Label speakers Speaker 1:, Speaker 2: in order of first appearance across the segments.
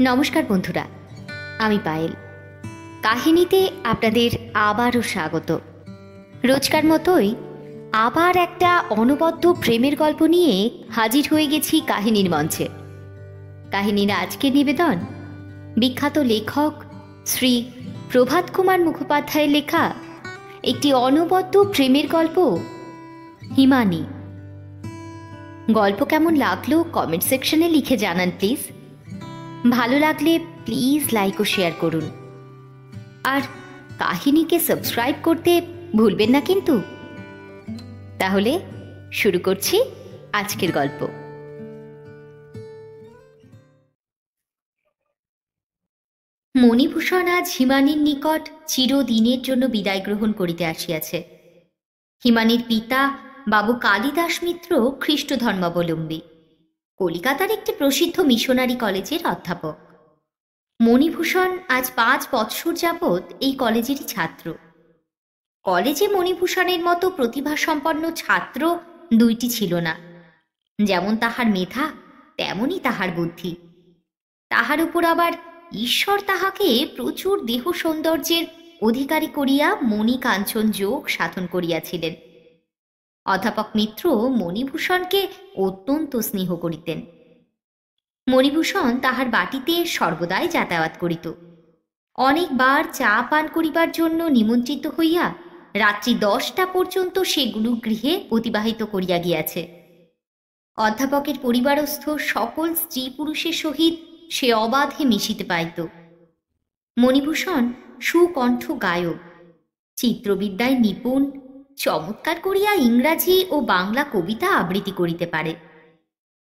Speaker 1: নমস্কার বন্ধুরা, আমি পায়েল। কাহিনীতে আপনাদের আবারও স্বাগত। রোজকার মতোই আবার একটা অনবদ্য প্রেমের গল্প নিয়ে হাজির হয়ে গেছি কাহিনীর মঞ্চে। কাহিনীর আজকের নিবেদন বিখ্যাত লেখক শ্রী প্রভাত কুমার মুখোপাধ্যায়ের লেখা একটি অনবদ্য প্রেমের গল্প হিমানি। গল্প কেমন লাগলো কমেন্ট সেকশনে লিখে জানান প্লিজ। ভালো লাগলে প্লিজ লাইক ও শেয়ার করুন, আর কাহিনীকে সাবস্ক্রাইব করতে ভুলবেন না কিন্তু। তাহলে শুরু করছি আজকের গল্প। মণিভূষণ আজ হিমানির নিকট চিরদিনের জন্য বিদায় গ্রহণ করিতে আসিয়াছে। হিমানির পিতা বাবু কালিদাস মিত্র খ্রিস্ট ধর্মাবলম্বী, কলিকাতার একটি প্রসিদ্ধ মিশনারি কলেজের অধ্যাপক। মণিভূষণ আজ 5 বৎসর যাবৎ এই কলেজেরই ছাত্র। কলেজে মণিভূষণের মতো প্রতিভাসম্পন্ন ছাত্র দুইটি ছিল না। যেমন তাহার মেধা, তেমনই তাহার বুদ্ধি। তাহার উপর আবার ঈশ্বর তাহাকে প্রচুর দেহ সৌন্দর্যের অধিকারী করিয়া মণিকাঞ্চন যোগ সাধন করিয়াছিলেন। অধ্যাপক মিত্র মণিভূষণকে অত্যন্ত স্নেহ করিতেন। মণিভূষণ তাহার বাটিতে সর্বদাই যাতায়াত করিত। অনেকবার চা পান করিবার জন্য নিমন্ত্রিত হইয়া রাত্রি 10টা পর্যন্ত সেগুলো গৃহে অতিবাহিত করিয়া গিয়াছে। অধ্যাপকের পরিবারস্থ সকল স্ত্রী পুরুষের সহিত সে অবাধে মিশিতে পাইত। মণিভূষণ সুকণ্ঠ গায়ক, চিত্রবিদ্যায় নিপুণ, চমৎকার করিয়া ইংরাজি ও বাংলা কবিতা আবৃত্তি করিতে পারে।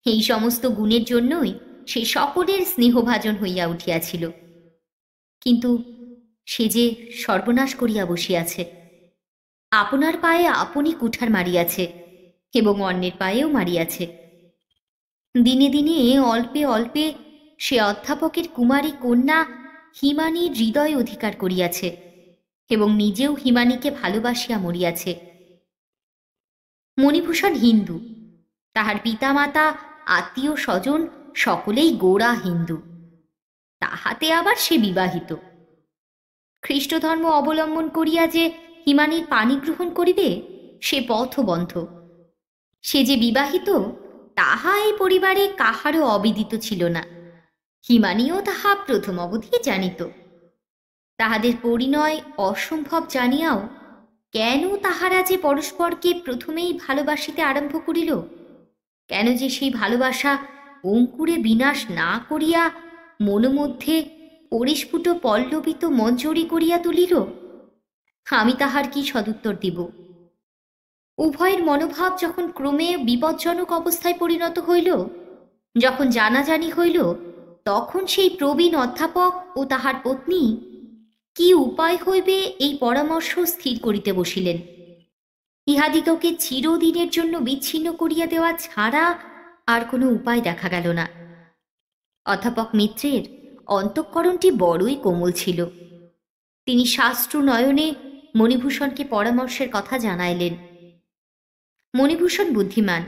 Speaker 1: এই সমস্ত গুণের জন্যই সে সকলের স্নেহভাজন হইয়া উঠিয়াছিল। কিন্তু সে যে সর্বনাশ করিয়া বসিয়াছে। আপনার পায়ে আপনি কুঠার মারিয়াছে এবং অন্যের পায়েও মারিয়াছে। দিনে দিনে অল্পে অল্পে সে অধ্যাপকের কুমারী কন্যা হিমানির হৃদয় অধিকার করিয়াছে এবং নিজেও হিমানিকে ভালোবাসিয়া মরিয়াছে। মণিভূষণ হিন্দু, তাহার পিতামাতা আত্মীয় স্বজন সকলেই গোঁড়া হিন্দু, তাহাতে আবার সে বিবাহিত। খ্রিস্ট ধর্ম অবলম্বন করিয়া যে হিমানির পানি গ্রহণ করিবে সে পথ বন্ধ। সে যে বিবাহিত তাহা এই পরিবারে কাহারও অবিদিত ছিল না। হিমানিও তাহা প্রথম অবধি জানিত। তাহাদের পরিণয় অসম্ভব জানিয়াও কেন তাহারা যে পরস্পরকে প্রথমেই ভালোবাসিতে আরম্ভ করিল, কেন যে সেই ভালোবাসা অঙ্কুরে বিনাশ না করিয়া মনোমধ্যে পরিস্ফুট পল্লবিত মঞ্জরি করিয়া তুলিল, আমি তাহার কি সদুত্তর দিব। উভয়ের মনোভাব যখন ক্রমে বিপজ্জনক অবস্থায় পরিণত হইল, যখন জানাজানি হইল, তখন সেই প্রবীণ অধ্যাপক ও তাহার পত্নী কি উপায় হইবে এই পরামর্শ স্থির করিতে বসিলেন। ইহাদিগকে চিরদিনের জন্য বিচ্ছিন্ন করিয়া দেওয়া ছাড়া আর কোনো উপায় দেখা গেল না। অধ্যাপক মিত্রের অন্তঃকরণটি বড়ই কোমল ছিল। তিনি শাস্ত্র নয়নে মণিভূষণকে পরামর্শের কথা জানাইলেন। মণিভূষণ বুদ্ধিমান,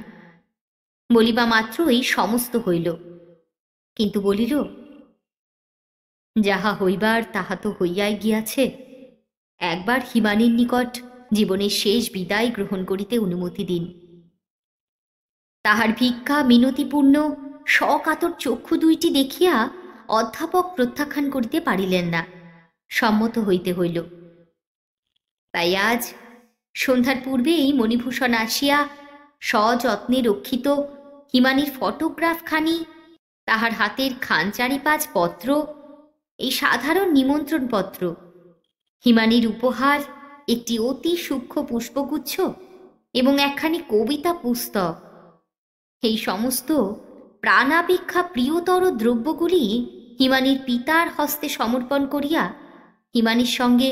Speaker 1: বলিবা মাত্রই সমস্ত হইল, কিন্তু বলিল, যাহা হইবার তাহা তো হইয়াই গিয়াছে। একবার হিমানির নিকট জীবনের শেষ বিদায় গ্রহণ করিতে অনুমতি দিন। তাহার ভিক্ষা মিনতিপূর্ণ সকাতর চক্ষু দুইটি দেখিয়া অধ্যাপক প্রত্যাখ্যান করিতে পারিলেন না, সম্মত হইতে হইল। তাই আজ সন্ধ্যার পূর্বেই মণিভূষণ আসিয়া সযত্নে রক্ষিত হিমানির ফটোগ্রাফখানি, তাহার হাতের খানচারিপাঁচ পত্র, এই সাধারণ নিমন্ত্রণ পত্র, হিমানির উপহার একটি অতি সূক্ষ্ম পুষ্পগুচ্ছ এবং একখানি কবিতা পুস্তক, এই সমস্ত প্রাণাপেক্ষা প্রিয়তর দ্রব্যগুলি হিমানির পিতার হস্তে সমর্পণ করিয়া হিমানির সঙ্গে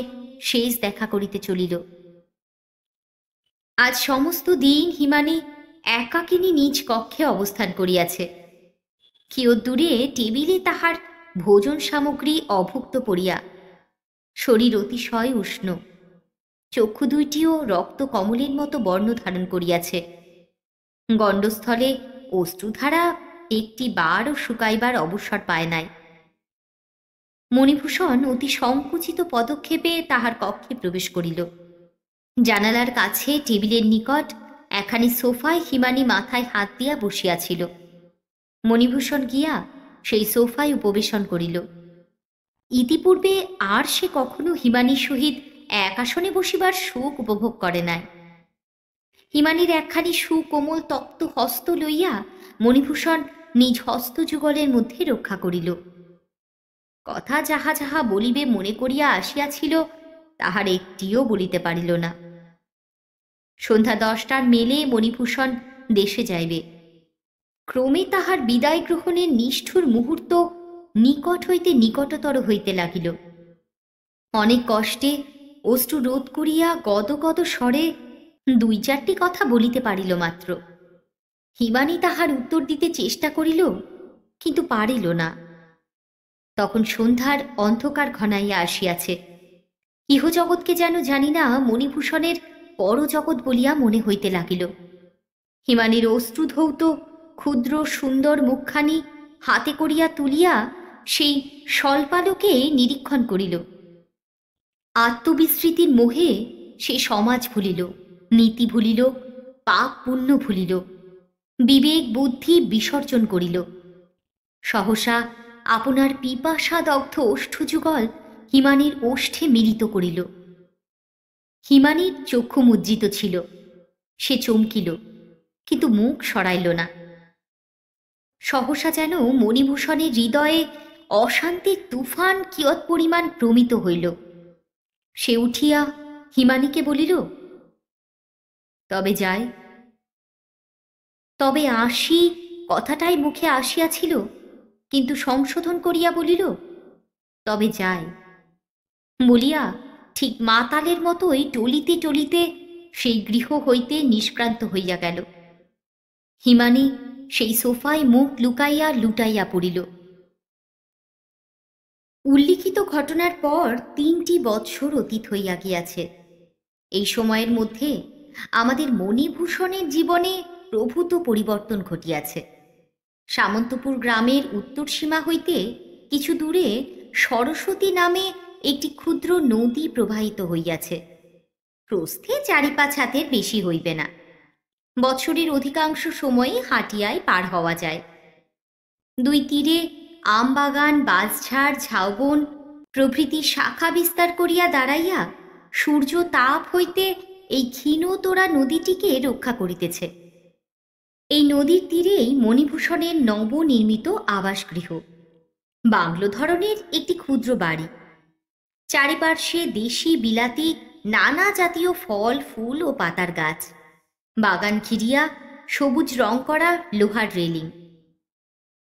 Speaker 1: শেষ দেখা করিতে চলিল। আজ সমস্ত দিন হিমানি একাকিনী নিজ কক্ষে অবস্থান করিয়াছে। কিয়দূরে টেবিলে তাহার ভোজন সামগ্রী অভুক্ত পড়িয়া, শরীর অতিশয় উষ্ণ, চক্ষু দুইটিও রক্ত কমলের মতো বর্ণ ধারণ করিয়াছে। গণ্ডস্থলে অশ্রুধারা একটি বারও শুকাইবার অবসর পায় নাই। মণিভূষণ অতি সংকুচিত পদক্ষেপে তাহার কক্ষে প্রবেশ করিল। জানালার কাছে টেবিলের নিকট একখানি সোফায় হিমানী মাথায় হাত দিয়া বসিয়াছিল। মণিভূষণ গিয়া সেই সোফায় উপবেশন করিল। ইতিপূর্বে আর সে কখনো হিমানীর সহিত এক আসনে বসিবার সুখ উপভোগ করে নাই। হিমানীর একখানি সুকোমল তপ্ত হস্ত লইয়া মণিভূষণ নিজ হস্তযুগলের মধ্যে রক্ষা করিল। কথা যাহা যাহা বলিবে মনে করিয়া আসিয়াছিল তাহার একটিও বলিতে পারিল না। সন্ধ্যা 10টার মেলে মণিভূষণ দেশে যাইবে। ক্রমে তাহার বিদায় গ্রহণের নিষ্ঠুর মুহূর্ত নিকট হইতে নিকটতর হইতে লাগিল। অনেক কষ্টে অশ্রু রোধ করিয়া গদগদ স্বরে 2-4টি কথা বলিতে পারিল মাত্র। হিমানী তাহার উত্তর দিতে চেষ্টা করিল, কিন্তু পারিল না। তখন সন্ধ্যার অন্ধকার ঘনাইয়া আসিয়াছে। ইহজগৎকে যেন জানি না মণিভূষণের পরজগৎ বলিয়া মনে হইতে লাগিল। হিমানীর অশ্রুধৌত ক্ষুদ্র সুন্দর মুখখানি হাতে করিয়া তুলিয়া সেই স্বল্পালোকে নিরীক্ষণ করিল। আত্মবিস্মৃতির মোহে সে সমাজ ভুলিল, নীতি ভুলিল, পাপ পুণ্য ভুলিল, বিবেক বুদ্ধি বিসর্জন করিল। সহসা আপনার পিপাসাদগ্ধ ওষ্ঠযুগল হিমানীর ওষ্ঠে মিলিত করিল। হিমানীর চক্ষু মুদ্রিত ছিল। সে চমকিল, কিন্তু মুখ সরাইল না। সহসা যেন মণিভূষণের হৃদয়ে অশান্তির তুফান কিয়ৎ পরিমাণ প্রমিত হইল। সে উঠিয়া হিমানীকে বলিল, তবে যাই। তবে আসি কথাটাই মুখে আসিয়াছিল, কিন্তু সংশোধন করিয়া বলিল, তবে যাই বলিয়া ঠিক মাতালের মতোই টলিতে টলিতে সেই গৃহ হইতে নিষ্ক্রান্ত হইয়া গেল। হিমানী সেই সোফায় মুখ লুকাইয়া লুটাইয়া পড়িল। উল্লিখিত ঘটনার পর 3টি বৎসর অতীত হইয়া গিয়াছে। এই সময়ের মধ্যে আমাদের মণিভূষণের জীবনে প্রভূত পরিবর্তন ঘটিয়াছে। সামন্তপুর গ্রামের উত্তর সীমা হইতে কিছু দূরে সরস্বতী নামে একটি ক্ষুদ্র নদী প্রবাহিত হইয়াছে। প্রস্থে 4-5 হাতের বেশি হইবে না। বছরের অধিকাংশ সময়ই হাঁটিয়ায় পার হওয়া যায়। 2 তীরে আমবাগান, বাঁশঝাড়, ঝাউবন প্রভৃতি শাখা বিস্তার করিয়া দাঁড়াইয়া সূর্য তাপ হইতে এই ক্ষীণতোরা নদীটিকে রক্ষা করিতেছে। এই নদীর তীরেই মণিভূষণের নবনির্মিত আবাসগৃহ। বাংলো ধরনের একটি ক্ষুদ্র বাড়ি। চারিপার্শ্বে দেশি বিলাতি নানা জাতীয় ফল ফুল ও পাতার গাছ। বাগান ঘিরিয়া সবুজ রং করা লোহার রেলিং।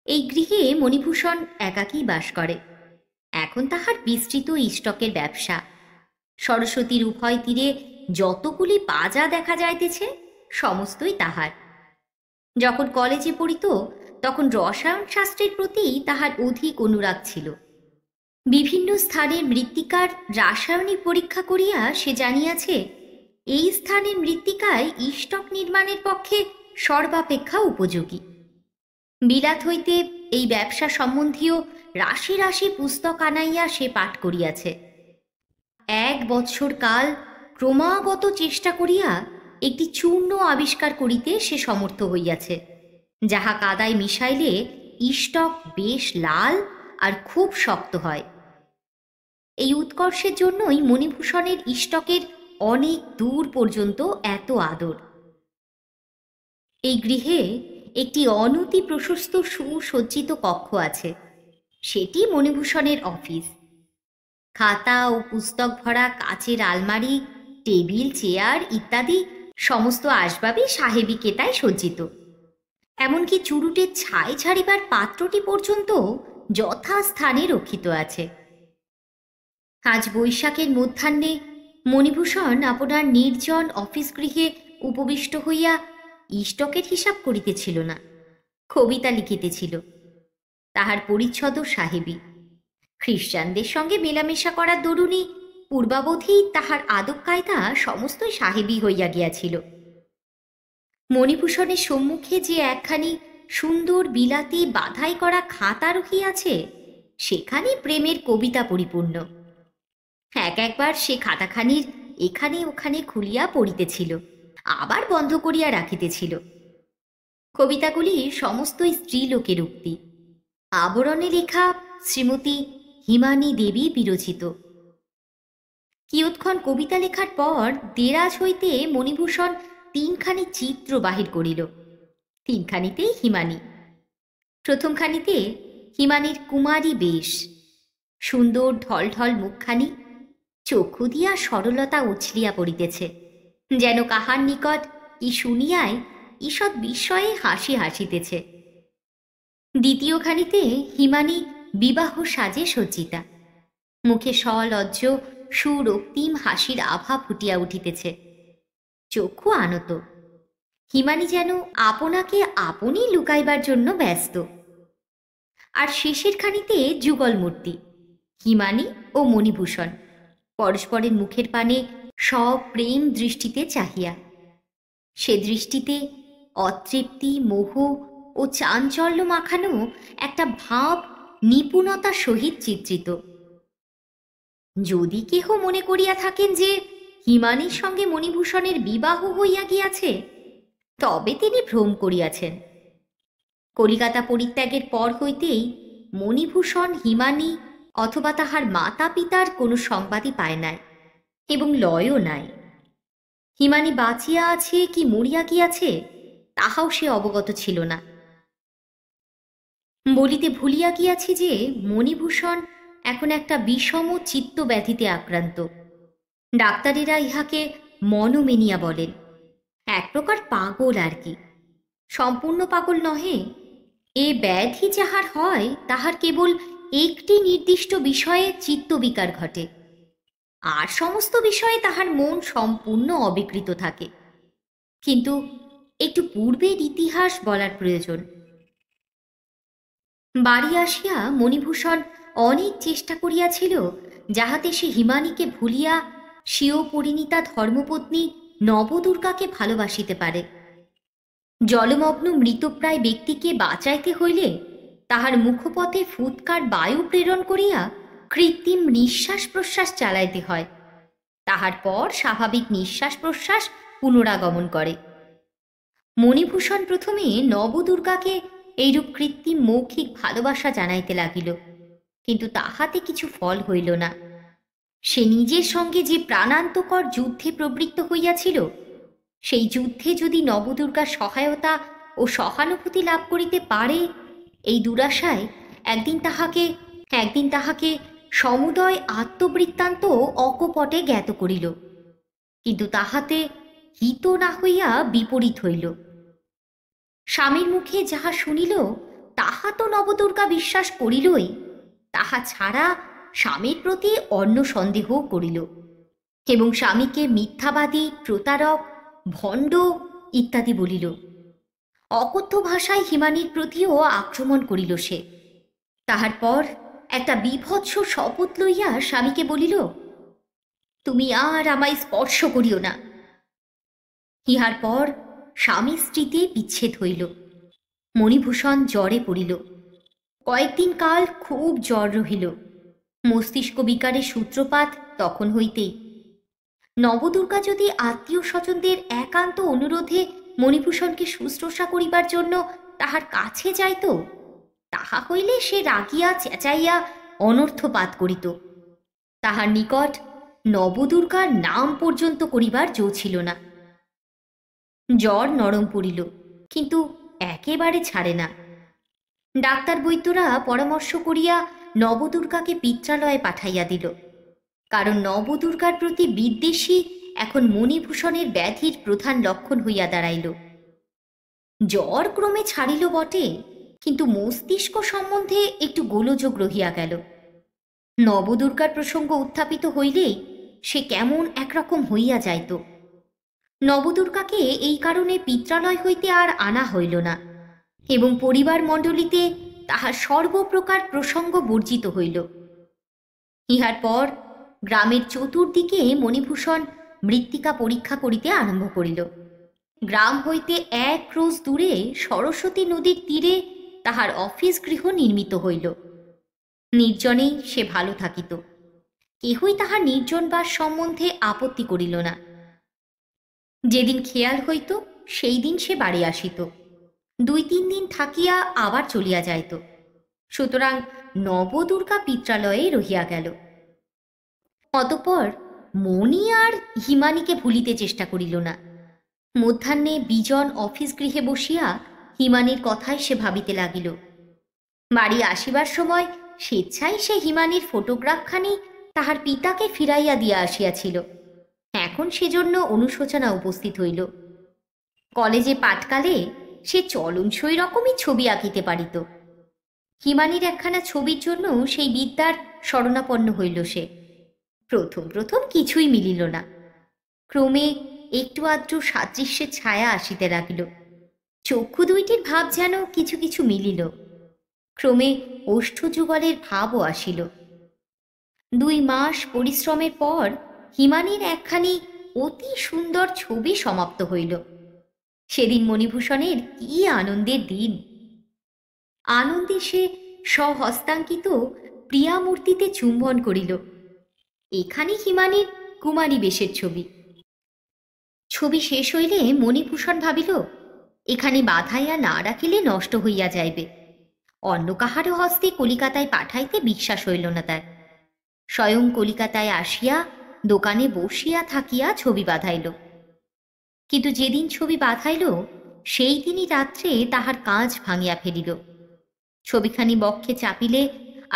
Speaker 1: এই গৃহে মণিভূষণ একাকী বাস করে। এখন তাহার বিস্তৃত স্টকের ব্যবসা। সরস্বতীর উভয় তীরে যতগুলি পাজা দেখা যাইতেছে সমস্তই তাহার। যখন কলেজে পড়িত তখন রসায়ন শাস্ত্রের প্রতি তাহার অধিক অনুরাগ ছিল। বিভিন্ন স্থানের মৃত্তিকার রাসায়নিক পরীক্ষা করিয়া সে জানিয়াছে এই স্থানের মৃত্তিকায় ইষ্টক নির্মাণের পক্ষে সর্বাপেক্ষা উপযোগী। বিলাত হইতে এই ব্যবসা সম্বন্ধীয় রাশি রাশি পুস্তক আনাইয়া সে পাঠ করিয়াছে। 1 বৎসর কাল ক্রমাগত চেষ্টা করিয়া একটি চূর্ণ আবিষ্কার করিতে সে সমর্থ হইয়াছে, যাহা কাদায় মিশাইলে ইষ্টক বেশ লাল আর খুব শক্ত হয়। এই উৎকর্ষের জন্যই মণিভূষণের ইষ্টকের অনেক দূর পর্যন্ত এত আদর। এই গৃহে একটি অনতি প্রশস্ত সুসজ্জিত কক্ষ আছে। সেটি মণিভূষণের অফিস। খাতা ও পুস্তক ভরা কাচের আলমারি, টেবিল, চেয়ার ইত্যাদি সমস্ত আসবাবই সাহেবী কেতায় সজ্জিত। এমনকি চুরুটের ছাই ঝাড়িবার পাত্রটি পর্যন্ত যথাস্থানে রক্ষিত আছে। আজ বৈশাখের মধ্যাহ্নে মণিভূষণ আপনার নির্জন অফিস গৃহে উপবিষ্ট হইয়া ইষ্টকের হিসাব করিতেছিল না, কবিতা লিখিতেছিল। তাহার পরিচ্ছদ সাহেবী। খ্রিস্টানদের সঙ্গে মেলামেশা করার দরুনই পূর্বাবধি তাহার আদব কায়দা সমস্তই সাহেবী হইয়া গিয়াছিল। মণিভূষণের সম্মুখে যে একখানি সুন্দর বিলাতি বাধাই করা খাতা রহিয়াছে, সেখানে প্রেমের কবিতা পরিপূর্ণ। একবার সে খাতাখানির এখানে ওখানে খুলিয়া পড়িতেছিল, আবার বন্ধ করিয়া রাখিতেছিল। কবিতাগুলি সমস্তই স্ত্রীলোকের উক্তি, আবরণে লেখা শ্রীমতী হিমানী দেবী বিরচিত। কিয়ৎক্ষণ কবিতা লেখার পর দেরাজ হইতে মণিভূষণ তিনখানি চিত্র বাহির করিল। তিনখানিতেই হিমানী। প্রথমখানিতে হিমানীর কুমারী বেশ, সুন্দর ঢলঢল মুখখানি, চক্ষু দিয়া সরলতা উছলিয়া পড়িতেছে, যেন কাহার নিকট কি শুনিয়ায় ঈষৎ বিস্ময়ে হাসি হাসিতেছে। দ্বিতীয়খানিতে হিমানী বিবাহ সাজে সজ্জিতা, মুখে সলজ্জ সুরক্তিম হাসির আভা ফুটিয়া উঠিতেছে, চক্ষু আনত। হিমানী যেন আপনাকে আপনি লুকাইবার জন্য ব্যস্ত। আর শেষের খানিতে যুগল মূর্তি, হিমানী ও মণিভূষণ পরস্পরের মুখের পানে সপ্রেম দৃষ্টিতে চাহিয়া। সে দৃষ্টিতে অতৃপ্তি, মোহ ও চাঞ্চল্য মাখানো একটা ভাব নিপুণতার সহিত চিত্রিত। যদি কেহ মনে করিয়া থাকেন যে হিমানীর সঙ্গে মণিভূষণের বিবাহ হইয়া গিয়াছে, তবে তিনি ভ্রম করিয়াছেন। কলিকাতা পরিত্যাগের পর হইতেই মণিভূষণ হিমানী অথবা তাহার মাতা পিতার কোনো সংবাদই পায় নাই, এবং লয়ও নাই। হিমানী বাঁচিয়া আছে কি মরিয়া গিয়াছে তাহাও সে অবগত ছিল না। বলিতে ভুলিয়া গিয়াছি যে মণিভূষণ এখন একটা বিষম চিত্ত ব্যাধিতে আক্রান্ত। ডাক্তারেরা ইহাকে মনোমেনিয়া বলেন। এক প্রকার পাগল আর কি, সম্পূর্ণ পাগল নহে। এ ব্যাধি যাহার হয় তাহার কেবল একটি নির্দিষ্ট বিষয়ে চিত্তবিকার ঘটে, আর সমস্ত বিষয়ে তাহার মন সম্পূর্ণ অবিকৃত থাকে। কিন্তু একটু পূর্বের ইতিহাস বলার প্রয়োজন। বাড়ি আসিয়া মণিভূষণ অনেক চেষ্টা করিয়াছিল যাহাতে সে হিমানীকে ভুলিয়া স্বীয় পরিণীতা ধর্মপত্নী নবদুর্গাকে ভালোবাসিতে পারে। জলমগ্ন মৃতপ্রায় ব্যক্তিকে বাঁচাইতে হইলে তাহার মুখপথে ফুৎকার বায়ু প্রেরণ করিয়া কৃত্রিম নিঃশ্বাস প্রশ্বাস চালাইতে হয়। তাহার পর স্বাভাবিক নিঃশ্বাস প্রশ্বাস পুনরাগমন করে। মণিভূষণ প্রথমে নবদুর্গাকে এইরূপ কৃত্রিম মৌখিক ভালোবাসা জানাইতে লাগিল, কিন্তু তাহাতে কিছু ফল হইল না। সে নিজের সঙ্গে যে প্রাণান্তকর যুদ্ধে প্রবৃত্ত হইয়াছিল, সেই যুদ্ধে যদি নবদুর্গার সহায়তা ও সহানুভূতি লাভ করিতে পারে, এই দুরাশায় একদিন তাহাকে সমুদয় আত্মবৃত্তান্ত অকপটে জ্ঞাত করিল, কিন্তু তাহাতে হিত না হইয়া বিপরীত হইল। স্বামীর মুখে যাহা শুনিল তাহা তো নবদুর্গা বিশ্বাস করিলই, তাহা ছাড়া স্বামীর প্রতি অন্য সন্দেহও করিল, এবং স্বামীকে মিথ্যাবাদী, প্রতারক, ভণ্ড ইত্যাদি বলিল। অকথ্য ভাষায় হিমানীর প্রতিও আক্রমণ করিল সে। তাহার পর একটা বীভৎস শপথ লইয়া স্বামীকে বলিল, তুমি আর আমায় স্পর্শ করিও না। ইহার পর স্বামী স্ত্রীতে বিচ্ছেদ হইল। মণিভূষণ জ্বরে পড়িল। কয়েকদিন কাল খুব জ্বর রহিল। মস্তিষ্ক বিকারের সূত্রপাত তখন হইতেই। নবদুর্গা যদি আত্মীয় স্বজনদের একান্ত অনুরোধে মণিভূষণকে শুশ্রূষা করিবার জন্য তাহার কাছে যাইত, তাহা হইলে সে রাগিয়া চেঁচাইয়া অনর্থপাত করিত। তাহার নিকট নবদুর্গার নাম পর্যন্ত করিবার জো ছিল না। জ্বর নরম পড়িল, কিন্তু একেবারে ছাড়ে না। ডাক্তার বৈদ্যরা পরামর্শ করিয়া নবদুর্গাকে পিত্রালয়ে পাঠাইয়া দিল, কারণ নবদুর্গার প্রতি বিদ্বেষী এখন মণিভূষণের ব্যাধির প্রধান লক্ষণ হইয়া দাঁড়াইল। জ্বর ক্রমে ছাড়িল বটে, কিন্তু মস্তিষ্ক সম্বন্ধে একটু গোলযোগ রহিয়া গেল। নবদুর্গার প্রসঙ্গ উত্থাপিত হইলেই সে কেমন একরকম হইয়া যাইত। নবদুর্গাকে এই কারণে পিত্রালয় হইতে আর আনা হইল না, এবং পরিবার মণ্ডলীতে তাহার সর্বপ্রকার প্রসঙ্গ বর্জিত হইল। ইহার পর গ্রামের চতুর্দিকে মণিভূষণ মৃত্তিকা পরীক্ষা করিতে আরম্ভ করিল। গ্রাম হইতে 1 ক্রোশ দূরে সরস্বতী নদীর তীরে তাহার অফিস গৃহ নির্মিত হইল। নির্জনেই সে ভালো থাকিত, কেহই তাহার নির্জনবাস সম্বন্ধে আপত্তি করিল না। যেদিন খেয়াল হইত সেই দিন সে বাড়ি আসিত, 2-3 দিন থাকিয়া আবার চলিয়া যাইত। সুতরাং নবদুর্গা পিত্রালয়ে রহিয়া গেল। অতঃপর মণি আর হিমানীকে ভুলিতে চেষ্টা করিল না। মধ্যাহ্নে বিজন অফিস গৃহে বসিয়া হিমানীর কথাই সে ভাবিতে লাগিল। বাড়ি আসিবার সময় স্বেচ্ছায় সে হিমানীর ফটোগ্রাফখানি তাহার পিতাকে ফিরাইয়া দিয়া আসিয়াছিল। এখন সেজন্য অনুশোচনা উপস্থিত হইল। কলেজে পাঠকালে সে চলনসই রকমই ছবি আঁকিতে পারিত। হিমানীর একখানা ছবির জন্য সেই বিদ্যার শরণাপন্ন হইল সে। প্রথম প্রথম কিছুই মিলিল না, ক্রমে একটু আধটু সাদৃশ্যের ছায়া আসিতে লাগিল। চক্ষু দুইটির ভাব যেন কিছু কিছু মিলিল, ক্রমে ওষ্ঠযুগলের ভাবও আসিল। 2 মাস পরিশ্রমের পর হিমানীর একখানি অতি সুন্দর ছবি সমাপ্ত হইল। সেদিন মণিভূষণের কি আনন্দের দিন! আনন্দে সে স্বহস্তাঙ্কিত প্রিয়ামূর্তিতে চুম্বন করিল। এখানে হিমানীর কুমারী বেশের ছবি। ছবি শেষ হইলে মণিভূষণ ভাবিল, এখানে বাঁধাইয়া না রাখিলে নষ্ট হইয়া যাইবে। অন্য কাহারও হস্তে কলিকাতায় পাঠাইতে বিশ্বাস হইল না তার। স্বয়ং কলিকাতায় আসিয়া দোকানে বসিয়া থাকিয়া ছবি বাঁধাইল। কিন্তু যেদিন ছবি বাঁধাইল সেই দিনই রাত্রে তাহার কাঁচ ভাঙিয়া ফেলিল। ছবিখানি বক্ষে চাপিলে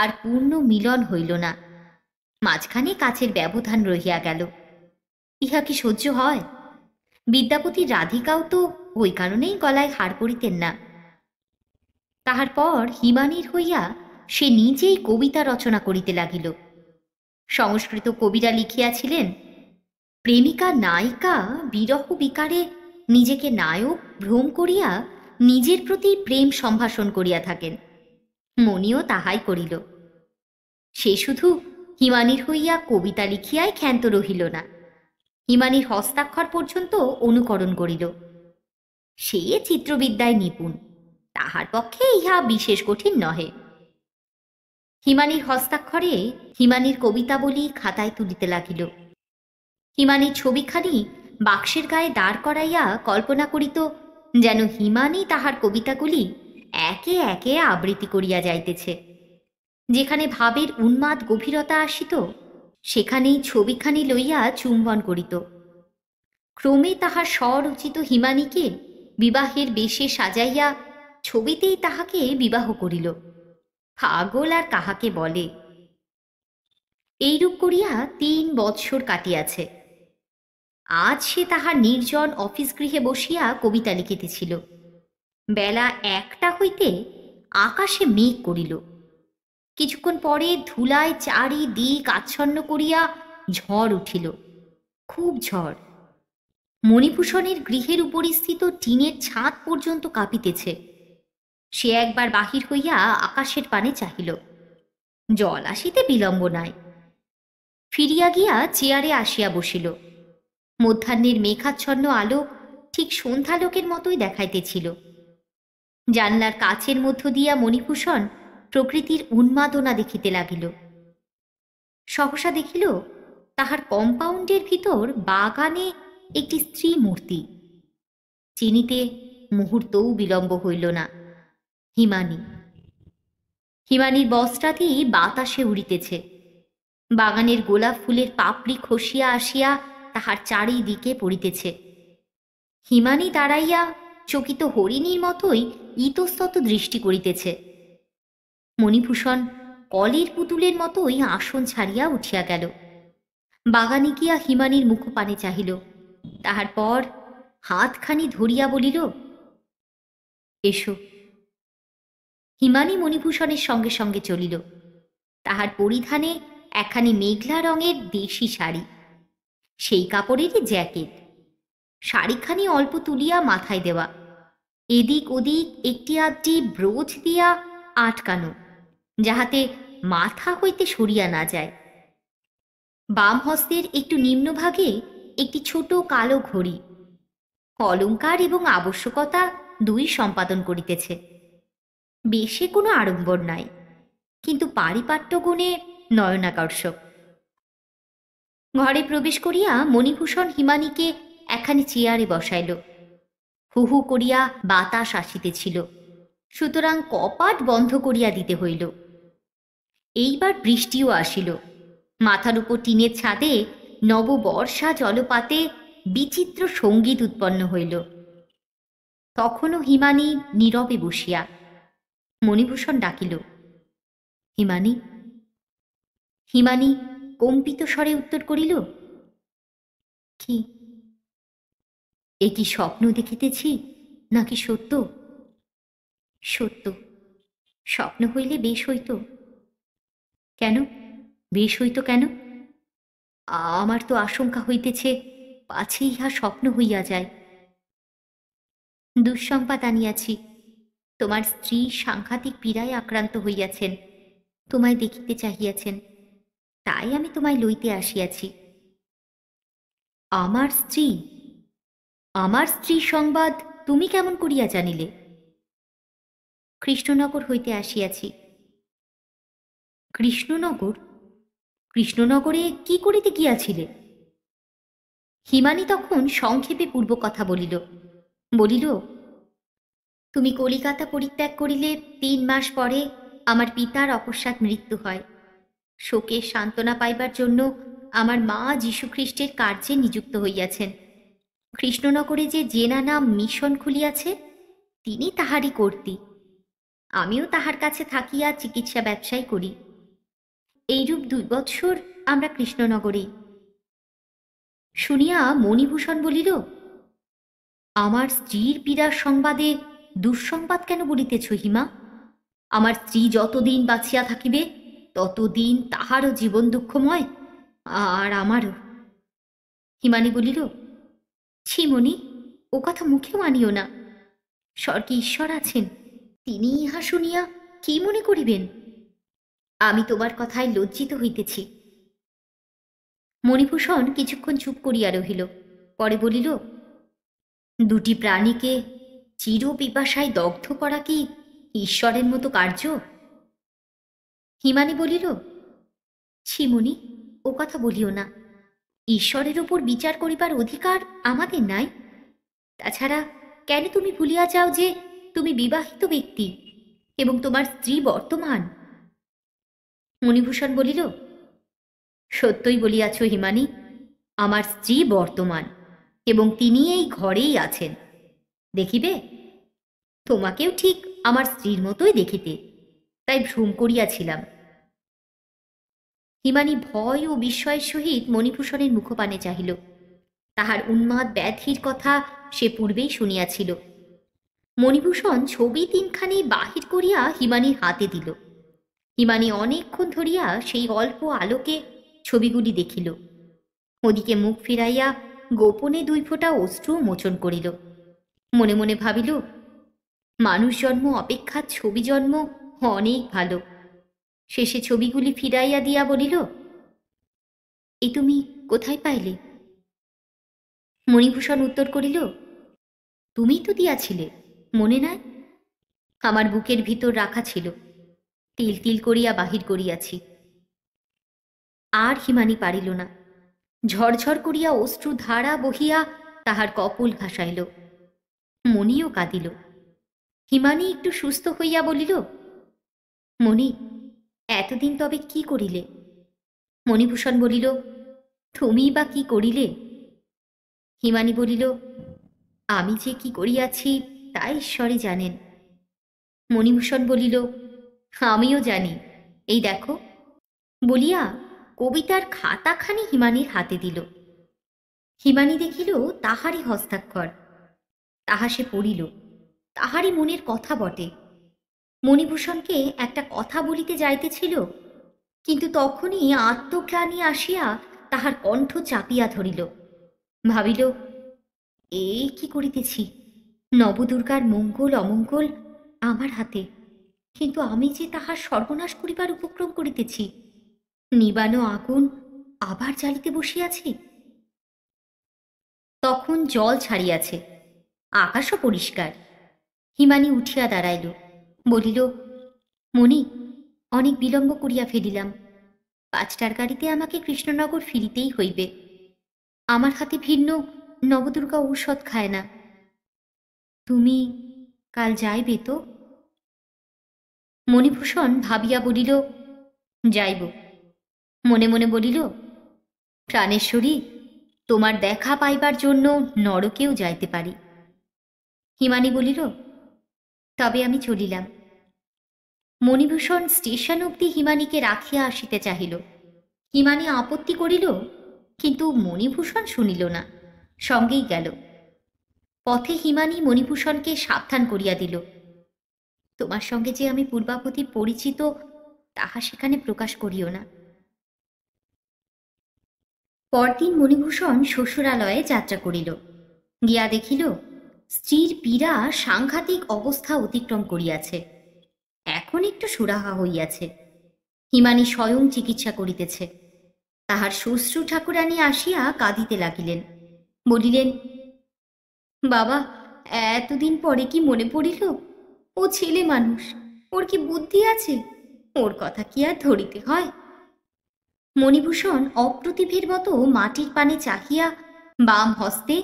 Speaker 1: আর পূর্ণ মিলন হইল না, মাঝখানে কাচের ব্যবধান রহিয়া গেল। ইহা কি সহ্য হয়? বিদ্যাপতি রাধিকাও তো ওই কারণেই গলায় হার পরিতেন না। তাহার পর হিমানীর হইয়া সে নিজেই কবিতা রচনা করিতে লাগিল। সংস্কৃত কবিরা লিখিয়াছিলেন, প্রেমিকা নায়িকা বিরহ বিকারে নিজেকে নায়ক ভ্রম করিয়া নিজের প্রতি প্রেম সম্ভাষণ করিয়া থাকেন। মণিও তাহাই করিল। সে শুধু হিমানীর হইয়া কবিতা লিখিয়াই ক্ষান্ত রহিল না, হিমানীর হস্তাক্ষর পর্যন্ত অনুকরণ করিল। সে চিত্রবিদ্যায় নিপুণ, তাহার পক্ষে ইহা বিশেষ কঠিন নহে। হিমানীর হস্তাক্ষরে হিমানীর কবিতাবলী খাতায় তুলিতে লাগিল। হিমানীর ছবিখানি বাক্সের গায়ে দাঁড় করাইয়া কল্পনা করিত যেন হিমানী তাহার কবিতাগুলি একে একে আবৃত্তি করিয়া যাইতেছে। যেখানে ভাবের উন্মাদ গভীরতা আসিত সেখানেই ছবিখানি লইয়া চুম্বন করিত। ক্রমে তাহার স্বরচিত হিমানীকে বিবাহের বেশে সাজাইয়া ছবিতেই তাহাকে বিবাহ করিল। পাগল আর কাহাকে বলে! এইরূপ করিয়া 3 বৎসর কাটিয়াছে। আজ সে তাহার নির্জন অফিস গৃহে বসিয়া কবিতা লিখিতেছিল। বেলা 1টা হইতে আকাশে মেঘ করিল। কিছুক্ষণ পরে ধুলায় চারিদিক আচ্ছন্ন করিয়া ঝড় উঠিল, খুব ঝড়। মণিভূষণের গৃহের উপরিস্থিত টিনের ছাদ পর্যন্ত কাঁপিতেছে। সে একবার বাহির হইয়া আকাশের পানে চাহিল, জল আসিতে বিলম্ব নাই। ফিরিয়া গিয়া চেয়ারে আসিয়া বসিল। মধ্যাহ্নের মেঘাচ্ছন্ন আলো ঠিক সন্ধ্যালোকের মতোই দেখাইতেছিল। জানলার কাছের মধ্য দিয়া মণিভূষণ প্রকৃতির উন্মাদনা দেখিতে লাগিল। সহসা দেখিল তাহার কম্পাউন্ডের ভিতর বাগানে একটি স্ত্রী মূর্তি। চিনিতে মুহূর্তও বিলম্ব হইল না, হিমানী। হিমানীর বস্ত্রাদি বাতাসে উড়িতেছে। বাগানের গোলাপ ফুলের পাপড়ি খসিয়া আসিয়া তাহার চারিদিকে পড়িতেছে। হিমানী দাঁড়াইয়া চকিত হরিণীর মতোই ইতস্তত দৃষ্টি করিতেছে। মণিভূষণ কলের পুতুলের মতোই আসন ছাড়িয়া উঠিয়া গেল। বাগানে গিয়া হিমানীর মুখপানে চাহিল। তাহার পর হাতখানি ধরিয়া বলিল, এসো। হিমানী মণিভূষণের সঙ্গে সঙ্গে চলিল। তাহার পরিধানে একখানি মেঘলা রঙের দেশি শাড়ি, সেই কাপড়েরই জ্যাকেট। শাড়িখানি অল্প তুলিয়া মাথায় দেওয়া, এদিক ওদিক একটি আধটি ব্রোচ দিয়া আটকানো, যাহাতে মাথা হইতে সরিয়া না যায়। বাম হস্তের একটু নিম্নভাগে একটি ছোট কালো ঘড়ি। অলঙ্কার এবং আবশ্যকতা 2 সম্পাদন করিতেছে। বেশে কোনো আড়ম্বর নাই। কিন্তু পারিপাট্য গুণে নয়নাকর্ষক। ঘরে প্রবেশ করিয়া মণিভূষণ হিমানীকে একখানি চেয়ারে বসাইল। হু হু করিয়া বাতাস আসিতেছিল, সুতরাং কপাট বন্ধ করিয়া দিতে হইল। এইবার বৃষ্টিও আসিল। মাথার উপর টিনের ছাদে নববর্ষা জলপাতে বিচিত্র সঙ্গীত উৎপন্ন হইল। তখনও হিমানী নীরবে বসিয়া। মণিভূষণ ডাকিল, হিমানী। হিমানী কম্পিত স্বরে উত্তর করিল, কি? এ কি স্বপ্ন দেখিতেছি নাকি সত্য? সত্য। স্বপ্ন হইলে বেশ হইত। কেন বেশ হইত কেন? আমার তো আশঙ্কা হইতেছে পাছে ইহা স্বপ্ন হইয়া যায়। দুঃসংবাদ আনিয়াছি। তোমার স্ত্রী সাংঘাতিক পীড়ায় আক্রান্ত হইয়াছেন, তোমায় দেখিতে চাহিয়াছেন, তাই আমি তোমায় লইতে আসিয়াছি। আমার স্ত্রী? আমার স্ত্রী সংবাদ তুমি কেমন করিয়া জানিলে? কৃষ্ণনগর হইতে আসিয়াছি। কৃষ্ণনগর? কৃষ্ণনগরে কি করিতে গিয়াছিলে? হিমানী তখন সংক্ষেপে পূর্ব কথা বলিল। বলিল, তুমি কলিকাতা পরিত্যাগ করিলে 3 মাস পরে আমার পিতার অকস্মাৎ মৃত্যু হয়। শোকে সান্ত্বনা পাইবার জন্য আমার মা যীশুখ্রিস্টের কার্যে নিযুক্ত হইয়াছেন। কৃষ্ণনগরে যে জেনা নাম মিশন খুলিয়াছে, তিনি তাহারই কর্তী। আমিও তাহার কাছে থাকিয়া চিকিৎসা ব্যবসায় করি। এইরূপ 2 বৎসর আমরা কৃষ্ণনগরেই। শুনিয়া মণিভূষণ বলিল, আমার স্ত্রীর পীড়ার সংবাদে দুঃসংবাদ কেন বলিতেছ হিমা? আমার স্ত্রী যতদিন বাঁচিয়া থাকিবে ততদিন তাহারও জীবন দুঃখময়, আর আমারও। হিমানী বলিল, ছি মণি, ও কথা মুখেও আনিও না। স্বর্গে ঈশ্বর আছেন, তিনি ইহা শুনিয়া কি মনে করিবেন? আমি তোমার কথায় লজ্জিত হইতেছি। মণিভূষণ কিছুক্ষণ চুপ করিয়া রহিল। পরে বলিল, 2টি প্রাণীকে চির পিপাসায় দগ্ধ করা কি ঈশ্বরের মতো কার্য? হিমানী বলিল, ছি মণি, ও কথা বলিও না। ঈশ্বরের ওপর বিচার করিবার অধিকার আমাদের নাই। তাছাড়া কেন তুমি ভুলিয়া যাও যে তুমি বিবাহিত ব্যক্তি এবং তোমার স্ত্রী বর্তমান? মণিভূষণ বলিল, সত্যই বলিয়াছ হিমানী, আমার স্ত্রী বর্তমান এবং তিনি এই ঘরেই আছেন। দেখিবে, তোমাকেও ঠিক আমার স্ত্রীর মতোই দেখিতে, তাই ভ্রম করিয়াছিলাম। হিমানী ভয় ও বিস্ময়ের সহিত মণিভূষণের মুখপানে চাহিল। তাহার উন্মাদ ব্যাধির কথা সে পূর্বেই শুনিয়াছিল। মণিভূষণ ছবি 3খানি বাহির করিয়া হিমানীর হাতে দিল। হিমানী অনেকক্ষণ ধরিয়া সেই অল্প আলোকে ছবিগুলি দেখিল। ওদিকে মুখ ফিরাইয়া গোপনে 2 ফোঁটা অশ্রু মোচন করিল। মনে মনে ভাবিল, মানুষ জন্ম অপেক্ষা ছবি জন্ম অনেক ভালো। শেষে ছবিগুলি ফিরাইয়া দিয়া বলিল, এ তুমি কোথায় পাইলে? মণিভূষণ উত্তর করিল, তুমিই তো দিয়াছিলে, মনে নাই? আমার বুকের ভিতর রাখা ছিল, তিল তিল করিয়া বাহির করিয়াছি। আর হিমানী পারিল না। ঝরঝর করিয়া অশ্রু ধারা বহিয়া তাহার কপোল ভাসাইল। মণিও কাঁদিল। হিমানী একটু সুস্থ হইয়া বলিল, মণি, এতদিন তবে কি করিলে? মণিভূষণ বলিল, তুমিই বা কি করিলে? হিমানী বলিল, আমি যে কি করিয়াছি তা ঈশ্বরই জানেন। মণিভূষণ বলিল, আমিও জানি, এই দেখো, বলিয়া কবিতার খাতাখানি হিমানীর হাতে দিল। হিমানী দেখিল তাহারই হস্তাক্ষর। তাহা সে পড়িল। তাহারই মনের কথা বটে। মণিভূষণকে একটা কথা বলিতে যাইতেছিল, কিন্তু তখনই আত্মগ্লানি আসিয়া তাহার কণ্ঠ চাপিয়া ধরিল। ভাবিল, এ কি করিতেছি? নবদুর্গার মঙ্গল অমঙ্গল আমার হাতে, কিন্তু আমি যে তাহার সর্বনাশ করিবার উপক্রম করিতেছি। নিবানো আগুন আবার জ্বালিতে বসিয়াছি। তখন জল ছাড়িয়াছে, আকাশও পরিষ্কার। হিমানী উঠিয়া দাঁড়াইল, বলিল, মণি, অনেক বিলম্ব করিয়া ফেলিলাম। 5টার গাড়িতে আমাকে কৃষ্ণনগর ফিরিতেই হইবে। আমার হাতে ভিন্ন নবদুর্গা ঔষধ খায় না। তুমি কাল যাইবে তো? মণিভূষণ ভাবিয়া বলিল, যাইব। মনে মনে বলিল, প্রাণেশ্বরী, তোমার দেখা পাইবার জন্য নরকেও যাইতে পারি। হিমানী বলিল, তবে আমি চলিলাম। মণিভূষণ স্টেশন অবধি হিমানীকে রাখিয়া আসিতে চাহিল। হিমানী আপত্তি করিল, কিন্তু মণিভূষণ শুনিল না, সঙ্গেই গেল। পথে হিমানী মণিভূষণকে সাবধান করিয়া দিল, তোমার সঙ্গে যে আমি পূর্বাবধি পরিচিত তাহা সেখানে প্রকাশ করিও না। পরদিন মণিভূষণ শ্বশুরালয়ে যাত্রা করিল। গিয়া দেখিল স্ত্রীর পীড়া সাংঘাতিক অবস্থা অতিক্রম করিয়াছে। এখন একটু সুরাহা হইয়াছে। হিমানী স্বয়ং চিকিৎসা করিতেছে। তাহার শ্বশ্রু ঠাকুরানী আসিয়া কাঁদিতে লাগিলেন। বলিলেন, বাবা, এতদিন পরে কি মনে পড়িল? ও ছেলে মানুষ, ওর কি বুদ্ধি আছে? ওর কথা কি আর ধরিতে হয়? মণিভূষণ অপ্রতিভের মতো মাটির পানে চাহিয়া বাম হস্তে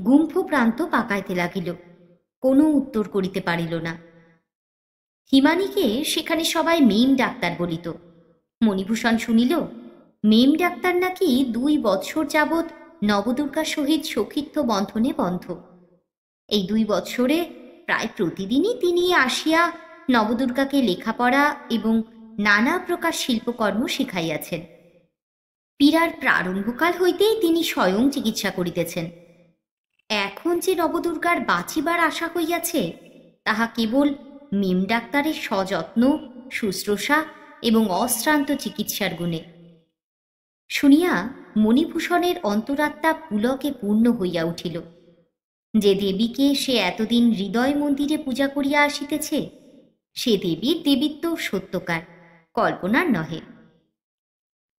Speaker 1: গুম্ফ প্রান্ত পাকাইতে লাগিল। কোনো উত্তর করিতে পারিল না। হিমানীকে সেখানে সবাই মেম ডাক্তার বলিত। মণিভূষণ শুনিল মেম ডাক্তার নাকি 2 বৎসর যাবৎ নবদুর্গার সহিত সখিত্ব বন্ধনে বন্ধ। এই 2 বৎসরে প্রায় প্রতিদিনই তিনি আসিয়া নবদুর্গাকে লেখাপড়া এবং নানা প্রকার শিল্পকর্ম শিখাইয়াছেন। পীড়ার প্রারম্ভকাল হইতেই তিনি স্বয়ং চিকিৎসা করিতেছেন। এখন যে নবদুর্গার বাঁচিবার আশা হইয়াছে, তাহা কেবল মেম ডাক্তারের সযত্ন, শুশ্রূষা এবং অশ্রান্ত চিকিৎসার গুণে। শুনিয়া মণিভূষণের অন্তরাত্মা পুলকে পূর্ণ হইয়া উঠিল। যে দেবীকে সে এতদিন হৃদয় মন্দিরে পূজা করিয়া আসিতেছে, সে দেবীর দেবীত্ব সত্যকার, কল্পনার নহে।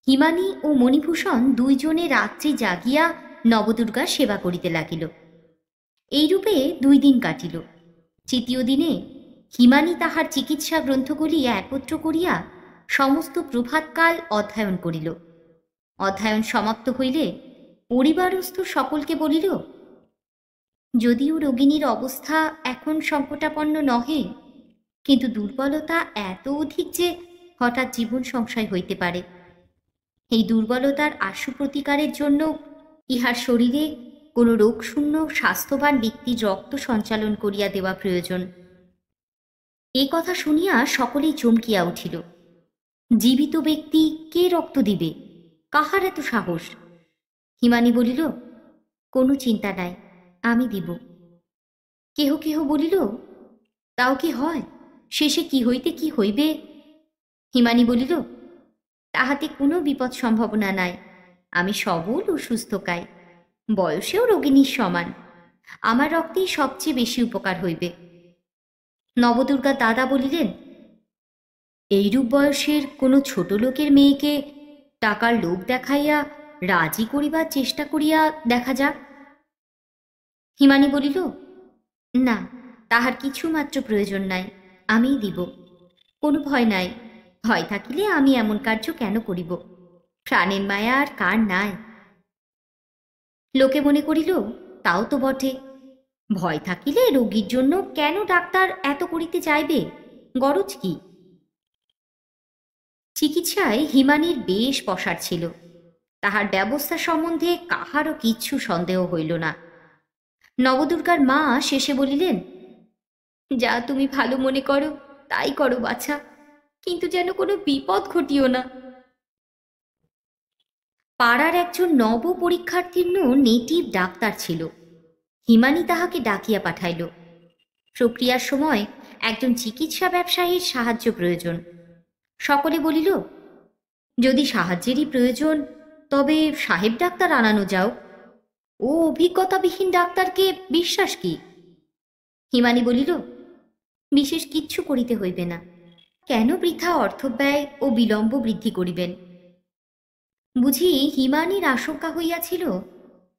Speaker 1: হিমানী ও মণিভূষণ দুইজনে রাত্রি জাগিয়া নবদুর্গার সেবা করিতে লাগিল। এইরূপে 2 দিন কাটিল। তৃতীয় দিনে হিমানী তাহার চিকিৎসা গ্রন্থগুলি একত্র করিয়া সমস্ত প্রভাতকাল অধ্যয়ন করিল। অধ্যয়ন সমাপ্ত হইলে পরিবারস্থ সকলকে বলিল, যদিও রোগিণীর অবস্থা এখন সংকটাপন্ন নহে, কিন্তু দুর্বলতা এত অধিক যে হঠাৎ জীবন সংশয় হইতে পারে। এই দুর্বলতার আশু প্রতিকারের জন্য ইহার শরীরে কোনো রোগশূন্য স্বাস্থ্যবান ব্যক্তির রক্ত সঞ্চালন করিয়া দেওয়া প্রয়োজন। এ কথা শুনিয়া সকলেই চমকিয়া উঠিল। জীবিত ব্যক্তি কে রক্ত দিবে? কাহার এত সাহস? হিমানী বলিল, কোনো চিন্তা নাই, আমি দিব। কেহ কেহ বলিল, তাও কি হয়? শেষে কি হইতে কি হইবে? হিমানী বলিল, তাহাতে কোনো বিপদ সম্ভাবনা নাই। আমি সবল ও সুস্থকায়, বয়সেও রোগিণীর সমান। আমার রক্তেই সবচেয়ে বেশি উপকার হইবে। নবদুর্গা দাদা বলিলেন, এইরূপ বয়সের কোনো ছোট লোকের মেয়েকে টাকার লোভ দেখাইয়া রাজি করিবার চেষ্টা করিয়া দেখা যাক। হিমানী বলিল, না, তাহার কিছুমাত্র প্রয়োজন নাই, আমিই দিব। কোনো ভয় নাই। ভয় থাকিলে আমি এমন কার্য কেন করিব? প্রাণের মায়া আর কার নাই? লোকে মনে করিল, তাও তো বটে। ভয় থাকিলে রোগীর জন্য কেন ডাক্তার এত করিতে চাইবে? গরজ কি? চিকিৎসায় হিমানীর বেশ পসার ছিল। তাহার ব্যবস্থা সম্বন্ধে কাহারও কিচ্ছু সন্দেহ হইল না। নবদুর্গার মা শেষে বলিলেন, যা তুমি ভালো মনে করো তাই করো বাছা, কিন্তু যেন কোনো বিপদ ঘটিও না। পাড়ার একজন নব পরীক্ষার্থীর্ণ নেটিভ ডাক্তার ছিল। হিমানী তাহাকে ডাকিয়া পাঠাইল। প্রক্রিয়ার সময় একজন চিকিৎসা ব্যবসায়ীর সাহায্য প্রয়োজন। সকলে বলিল, যদি সাহায্যেরই প্রয়োজন তবে সাহেব ডাক্তার আনানো যাও। ও অভিজ্ঞতাবিহীন ডাক্তারকে বিশ্বাস কি? হিমানী বলিল, বিশেষ কিচ্ছু করিতে হইবে না। কেন বৃথা অর্থব্যয় ও বিলম্ব বৃদ্ধি করিবেন? বুঝি হিমানীর আশঙ্কা হইয়াছিল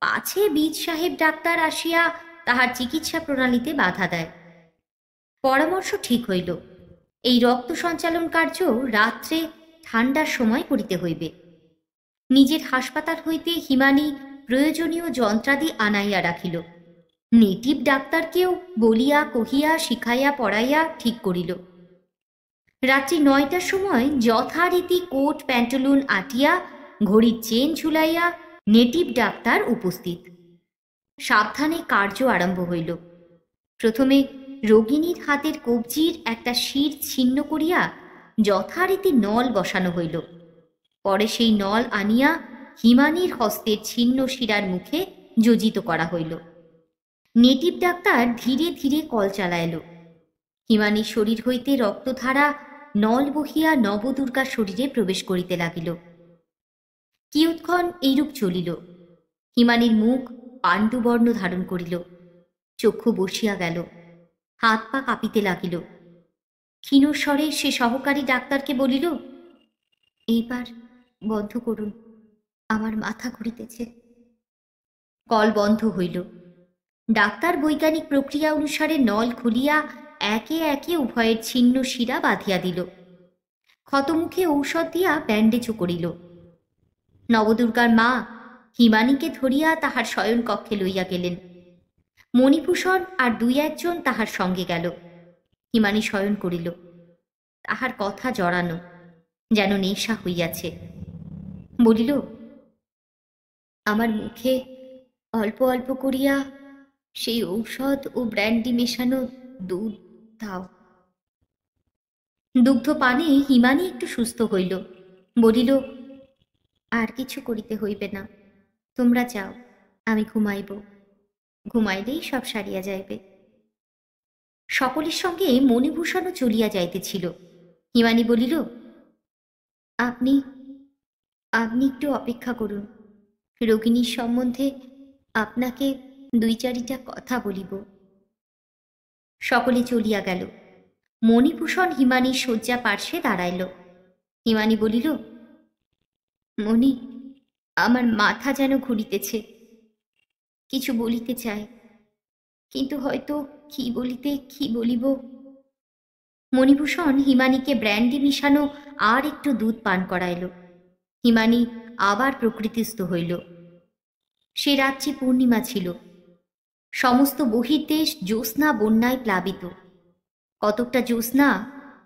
Speaker 1: পাছে বীজ সাহেব ডাক্তার আসিয়া তাহার চিকিৎসা প্রণালীতে বাধা দেয়। পরামর্শ ঠিক হইল। এই রক্ত সঞ্চালন কার্য রাত্রে ঠান্ডার সময় করিতে হইবে। নিজের হাসপাতাল হইতে হিমানী প্রয়োজনীয় যন্ত্রাদি আনাইয়া রাখিল। নেটিভ ডাক্তারকেও বলিয়া কহিয়া শিখাইয়া পড়াইয়া ঠিক করিল। রাত্রি 9টার সময় যথারীতি কোট প্যান্টলুন আটিয়া ঘড়ির চেন ঝুলাইয়া নেটিভ ডাক্তার উপস্থিত। সাবধানে কার্য আরম্ভ হইল। প্রথমে রোগিণীর হাতের কবজির একটা শির ছিন্ন করিয়া যথারীতি নল বসানো হইল। পরে সেই নল আনিয়া হিমানীর হস্তের ছিন্ন শিরার মুখে যোজিত করা হইল। নেটিভ ডাক্তার ধীরে ধীরে কল চালাইল। হিমানীর শরীর হইতে রক্তধারা নল বহিয়া নবদুর্গার শরীরে প্রবেশ করিতে লাগিল। কিয়ৎক্ষণ এইরূপ চলিল। হিমানীর মুখ পাণ্ডুবর্ণ ধারণ করিল, চক্ষু বসিয়া গেল, হাত পা কাঁপিতে লাগিল। ক্ষীণস্বরে সে সহকারী ডাক্তারকে বলিল, এইবার বন্ধ করুন, আমার মাথা ঘুরিতেছে। কল বন্ধ হইল। ডাক্তার বৈজ্ঞানিক প্রক্রিয়া অনুসারে নল খুলিয়া একে একে উভয়ের ছিন্ন শিরা বাঁধিয়া দিল। ক্ষতমুখে ঔষধ দিয়া ব্যান্ডেজও করিল। নবদুর্গার মা হিমানীকে ধরিয়া তাহার শয়ন কক্ষে লইয়া গেলেন। মণিভূষণ আর 2-1 তাহার সঙ্গে গেল। হিমানী শয়ন করিল। তাহার কথা জড়ানো, যেন নেশা হইয়াছে। বলিল, আমার মুখে অল্প অল্প করিয়া সেই ঔষধ ও ব্র্যান্ডি মেশানো দুধ দাও। দুগ্ধ পানে হিমানী একটু সুস্থ হইল। বলিল, আর কিছু করিতে হইবে না, তোমরা যাও, আমি ঘুমাইব। ঘুমাইলেই সব সারিয়া যাইবে। সকলের সঙ্গে মণিভূষণও চলিয়া যাইতেছিল। হিমানী বলিল, আপনি আপনি একটু অপেক্ষা করুন, রোগিণীর সম্বন্ধে আপনাকে 2-4টা কথা বলিব। সকলে চলিয়া গেল। মণিভূষণ হিমানীর শয্যা পার্শ্বে দাঁড়াইল। হিমানী বলিল, মণি, আমার মাথা যেন ঘুরিতেছে, কিছু বলিতে চাই, কিন্তু হয়তো কি বলিতে কি বলিব। মণিভূষণ হিমানীকে ব্র্যান্ডি মিশানো আর একটু দুধ পান করাইল। হিমানী আবার প্রকৃতিস্থ হইল। সে রাত্রি পূর্ণিমা ছিল। সমস্ত বহির্দেশ জ্যোৎস্না বন্যায় প্লাবিত। কতকটা জ্যোৎস্না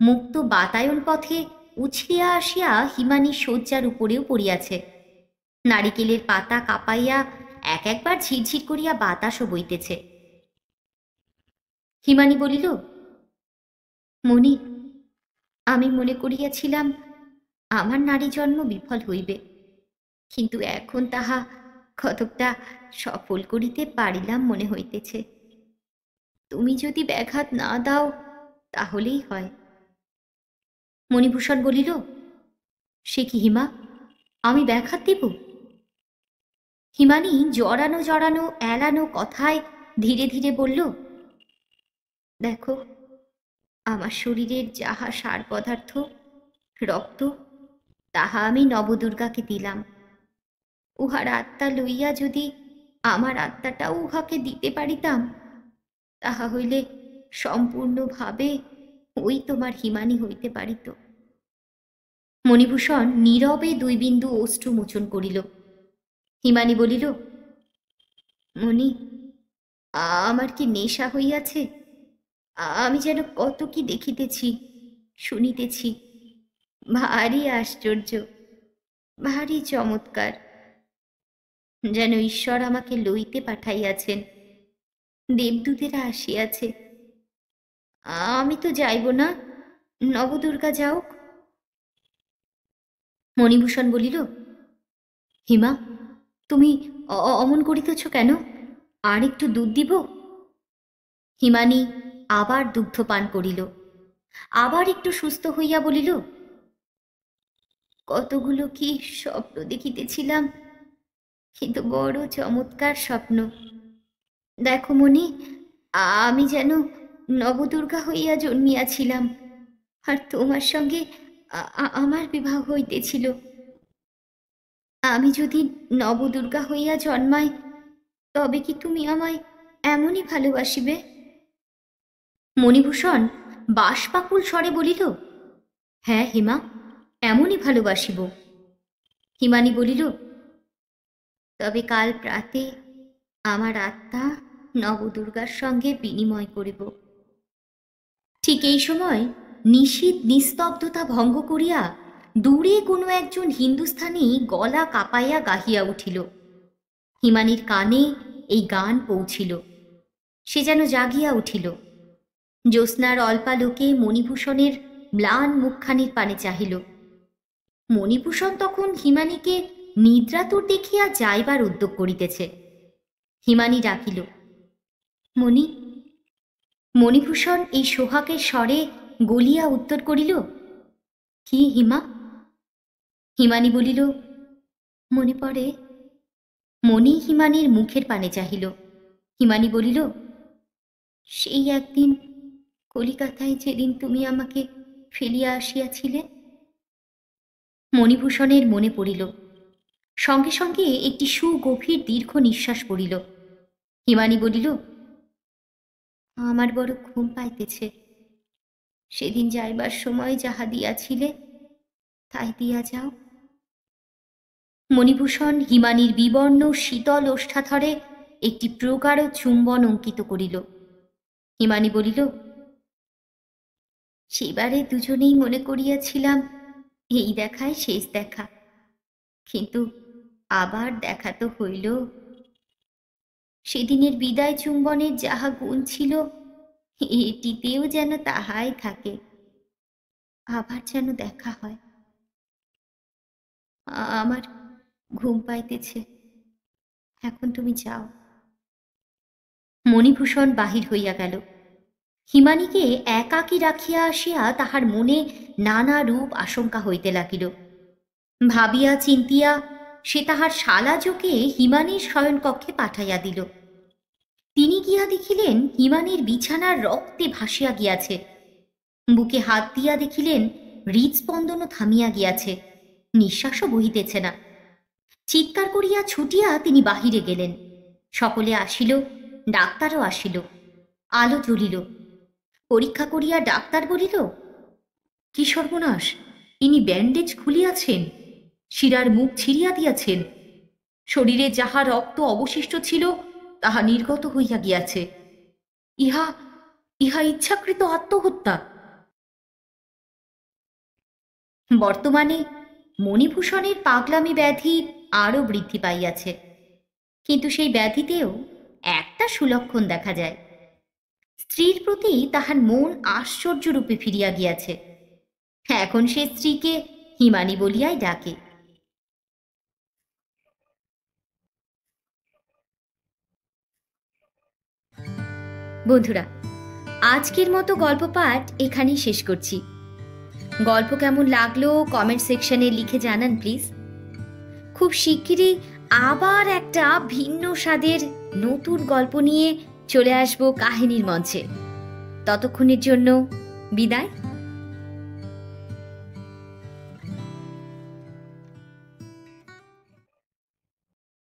Speaker 1: মুক্ত বাতায়ন পথে উছলিয়া আসিয়া হিমানীর শয্যার উপরেও পড়িয়াছে। নারিকেলের পাতা কাঁপাইয়া একবার ঝিরঝির করিয়া বাতাসও বইতেছে। হিমানী বলিল, মণি, আমি মনে করিয়াছিলাম আমার নারী জন্ম বিফল হইবে, কিন্তু এখন তাহা কতকটা সফল করিতে পারিলাম মনে হইতেছে। তুমি যদি ব্যাঘাত না দাও তাহলেই হয়। মণিভূষণ বলিল, সে কি হিমা, আমি ব্যাঘাত দিব? হিমানী জড়ানো জড়ানো এলানো কথায় ধীরে ধীরে বলল, দেখো, আমার শরীরের যাহা সার পদার্থ, রক্ত, তাহা আমি নবদুর্গাকে দিলাম। উহার আত্মা লইয়া যদি আমার আত্মাটাও উহাকে দিতে পারিতাম, তাহা হইলে সম্পূর্ণভাবে ওই তোমার হিমানী হইতে পারিত। মণিভূষণ নীরবে 2 বিন্দু অশ্রু মোচন করিল। হিমানী বলিল, মণি, আমার কি নেশা হইয়াছে? আমি যেন কত কি দেখিতেছি, শুনিতেছি। ভারী আশ্চর্য, ভারী চমৎকার, যেন ঈশ্বর আমাকে লইতে পাঠাইয়াছেন। দেবদূতেরা আসিয়াছে। আমি তো যাইব না, নবদুর্গা যাওক। মণিভূষণ বলিল, হিমা, তুমি অমন করিতেছ কেন? আর একটু দুধ দিব? হিমানী আবার দুগ্ধ পান করিল। আবার একটু সুস্থ হইয়া বলিল, কতগুলো কি স্বপ্ন দেখিতেছিলাম, কিন্তু বড় চমৎকার স্বপ্ন। দেখো মণি, আমি যেন নবদুর্গা হইয়া জন্মিয়াছিলাম, আর তোমার সঙ্গে আমার বিবাহ হইতেছিল। আমি যদি নবদুর্গা হইয়া জন্মাই, তবে কি তুমি আমায় এমনই ভালোবাসিবে? মণিভূষণ বাষ্পাকুল স্বরে বলিল, হ্যাঁ হিমা, এমনই ভালোবাসিব। হিমানী বলিল, তবে কাল প্রাতে আমার আত্মা নবদুর্গার সঙ্গে বিনিময় করিব। ঠিক এই সময় নিশীথ নিস্তব্ধতা ভঙ্গ করিয়া দূরে কোনো একজন হিন্দুস্থানী গলা কাঁপাইয়া গাহিয়া উঠিল। হিমানীর কানে এই গান পৌঁছিল। সে যেন জাগিয়া উঠিল। জ্যোৎস্নার অল্পালোকে মণিভূষণের ম্লান মুখখানির পানে চাহিল। মণিভূষণ তখন হিমানীকে নিদ্রাতুর দেখিয়া যাইবার উদ্যোগ করিতেছে। হিমানী ডাকিল, মণি। মণিভূষণ এই সোহাগের স্বরে গলিয়া উত্তর করিল, কি হিমা? হিমানী বলিল, মনে পড়ে। মণি হিমানীর মুখের পানে চাহিল। হিমানী বলিল, সেই একদিন কলিকাতায় যেদিন তুমি আমাকে ফেলিয়া আসিয়াছিলে। মণিভূষণের মনে পড়িল। সঙ্গে সঙ্গে একটি সুগভীর দীর্ঘ নিঃশ্বাস পড়িল। হিমানী বলিল, আমার বড় ঘুম পাইতেছে। সেদিন যাইবার সময় যাহা দিয়াছিলে তাই দিয়া যাও। মণিভূষণ হিমানীর বিবর্ণ শীতল ওষ্ঠাধরে একটি প্রগাঢ় চুম্বন অঙ্কিত করিল। হিমানী বলিল, সেবারে দুজনেই মনে করিয়াছিলাম এই দেখায় শেষ দেখা, কিন্তু আবার দেখা তো হইল। সেদিনের বিদায় চুম্বনের যাহা গুণ ছিল এটিতেও যেন তাহাই থাকে। আবার যেন দেখা হয়। আমার ঘুম পাইতেছে, এখন তুমি যাও। মণিভূষণ বাহির হইয়া গেল। হিমানীকে একাকী রাখিয়া আসিয়া তাহার মনে নানা রূপ আশঙ্কা হইতে লাগিল। ভাবিয়া চিন্তিয়া সে তাহার শালাজোকে হিমানীর শয়নকক্ষে পাঠাইয়া দিল। তিনি গিয়া দেখিলেন হিমানীর বিছানার রক্তে ভাসিয়া গিয়াছে। বুকে হাত দিয়া দেখিলেন হৃৎস্পন্দনও থামিয়া গিয়াছে, নিঃশ্বাসও বহিতেছে না। চিৎকার করিয়া ছুটিয়া তিনি বাহিরে গেলেন। সকলে আসিল, ডাক্তারও আসিল। আলো জ্বলিল। পরীক্ষা করিয়া ডাক্তার বলিল, কি সর্বনাশ! ইনি ব্যান্ডেজ খুলিয়াছেন, শিরার মুখ ছিঁড়িয়া দিয়াছেন। শরীরে যাহা রক্ত অবশিষ্ট ছিল তাহা নির্গত হইয়া গিয়াছে। ইহা ইহা ইচ্ছাকৃত আত্মহত্যা। বর্তমানে মণিভূষণের পাগলামি ব্যাধি আরও বৃদ্ধি পাইয়াছে, কিন্তু সেই ব্যাধিতেও একটা সুলক্ষণ দেখা যায়। স্ত্রীর প্রতি তাহার মন আশ্চর্যরূপে ফিরিয়া গিয়াছে। এখন সে স্ত্রীকে হিমানী বলিয়াই ডাকে। বন্ধুরা, আজকের মতো গল্প পাঠ এখানেই শেষ করছি। গল্প কেমন লাগলো কমেন্ট সেকশনে লিখে জানান প্লিজ। খুব শিগগিরই আবার একটা ভিন্ন স্বাদের নতুন গল্প নিয়ে চলে আসবো কাহিনীর মঞ্চে। ততক্ষণের জন্য বিদায়।